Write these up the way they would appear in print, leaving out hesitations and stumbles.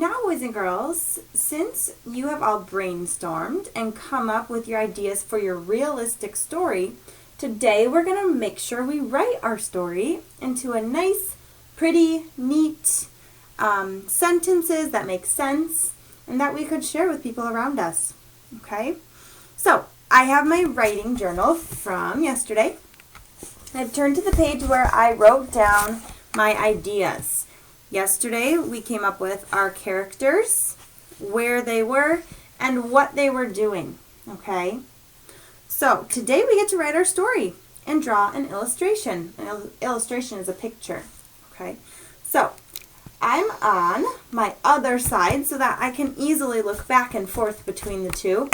Now, boys and girls, since you have all brainstormed and come up with your ideas for your realistic story, today we're going to make sure we write our story into a nice, pretty, neat sentences that make sense and that we could share with people around us. Okay? So, I have my writing journal from yesterday. I've turned to the page where I wrote down my ideas. Yesterday, we came up with our characters, where they were, and what they were doing, okay? So, today we get to write our story and draw an illustration. An illustration is a picture, okay? So, I'm on my other side so that I can easily look back and forth between the two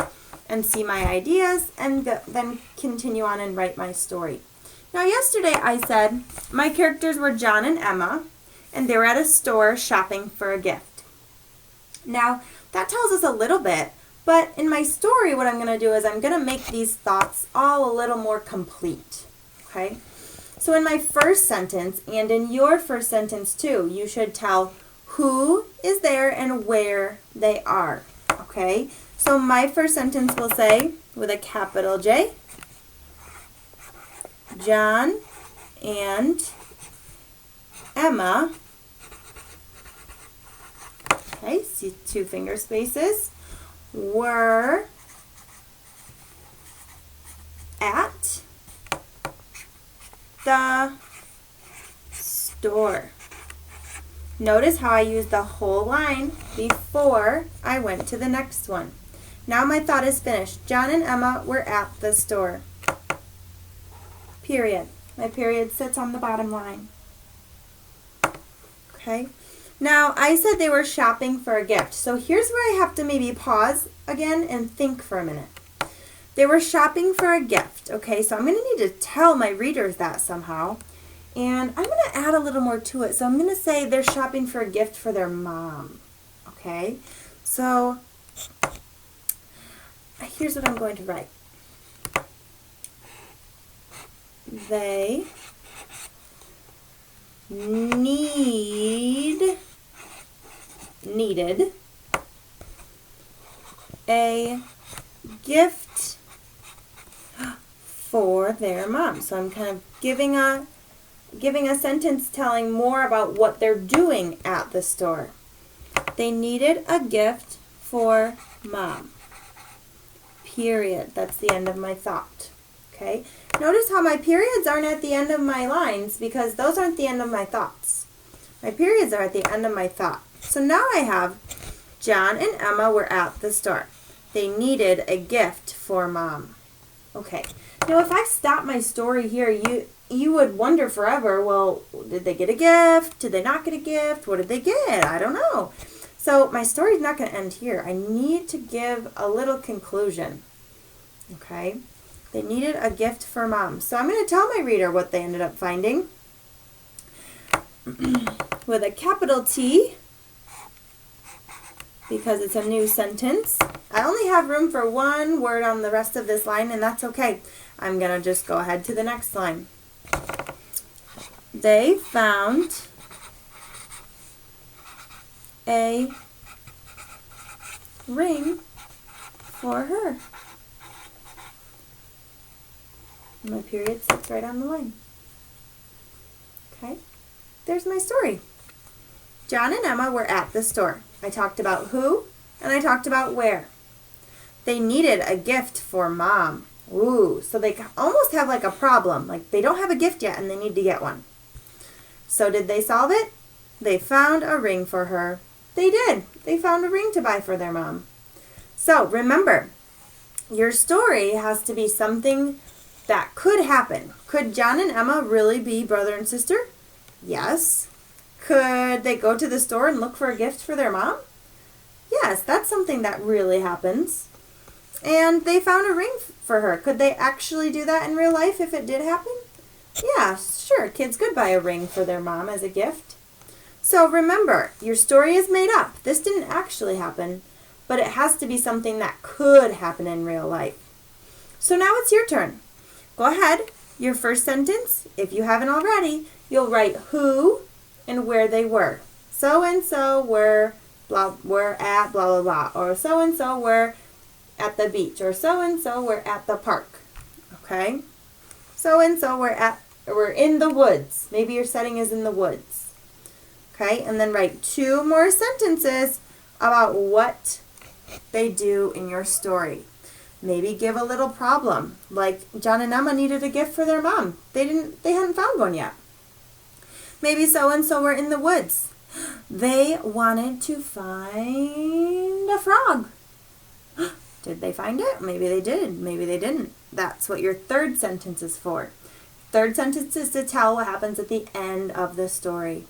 and see my ideas and then continue on and write my story. Now, yesterday I said my characters were John and Emma, and they were at a store shopping for a gift. Now, that tells us a little bit, but in my story, what I'm going to do is I'm going to make these thoughts all a little more complete, okay? So in my first sentence, and in your first sentence too, you should tell who is there and where they are, okay? So my first sentence will say, with a capital J, John and Emma, okay, see two finger spaces, were at the store. Notice how I used the whole line before I went to the next one. Now my thought is finished. John and Emma were at the store. Period. My period sits on the bottom line. Okay. Now, I said they were shopping for a gift. So here's where I have to maybe pause again and think for a minute. They were shopping for a gift. Okay, so I'm going to need to tell my readers that somehow. And I'm going to add a little more to it. So I'm going to say they're shopping for a gift for their mom. Okay, so here's what I'm going to write. They needed a gift for their mom. So I'm kind of giving a sentence telling more about what they're doing at the store. They needed a gift for mom. Period. That's the end of my thought. Okay? Notice how my periods aren't at the end of my lines because those aren't the end of my thoughts. My periods are at the end of my thought. So now I have John and Emma were at the store. They needed a gift for mom. Okay. Now if I stop my story here, you would wonder forever, well, did they get a gift? Did they not get a gift? What did they get? I don't know. So my story's not going to end here. I need to give a little conclusion. Okay? They needed a gift for mom. So I'm going to tell my reader what they ended up finding. With a capital T, because it's a new sentence. I only have room for one word on the rest of this line, and that's okay. I'm going to just go ahead to the next line. They found a ring for her. My period sits right on the line. Okay, there's my story. John and Emma were at the store. I talked about who, and I talked about where. They needed a gift for mom. Ooh, so they almost have like a problem. Like they don't have a gift yet and they need to get one. So did they solve it? They found a ring for her. They did. They found a ring to buy for their mom. So remember, your story has to be something that could happen. Could John and Emma really be brother and sister? Yes. Could they go to the store and look for a gift for their mom? Yes, that's something that really happens. And they found a ring for her. Could they actually do that in real life if it did happen? Yeah, sure. Kids could buy a ring for their mom as a gift. So remember, your story is made up. This didn't actually happen, but it has to be something that could happen in real life. So now it's your turn. Go ahead. Your first sentence, if you haven't already, you'll write who and where they were. So and so were blah, we're at blah, blah, blah. Or so-and-so, we're at the beach. Or so-and-so, we're at the park. Okay? So-and-so, we're in the woods. Maybe your setting is in the woods. Okay? And then write 2 more sentences about what they do in your story. Maybe give a little problem, like John and Emma needed a gift for their mom. They hadn't found one yet. Maybe so-and-so were in the woods. They wanted to find a frog. Did they find it? Maybe they did. Maybe they didn't. That's what your third sentence is for. Third sentence is to tell what happens at the end of the story.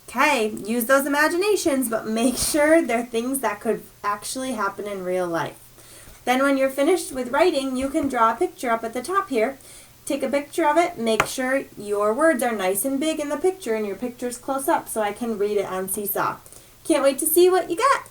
Okay, use those imaginations, but make sure they're things that could actually happen in real life. Then when you're finished with writing, you can draw a picture up at the top here. Take a picture of it. Make sure your words are nice and big in the picture and your picture's close up so I can read it on Seesaw. Can't wait to see what you got.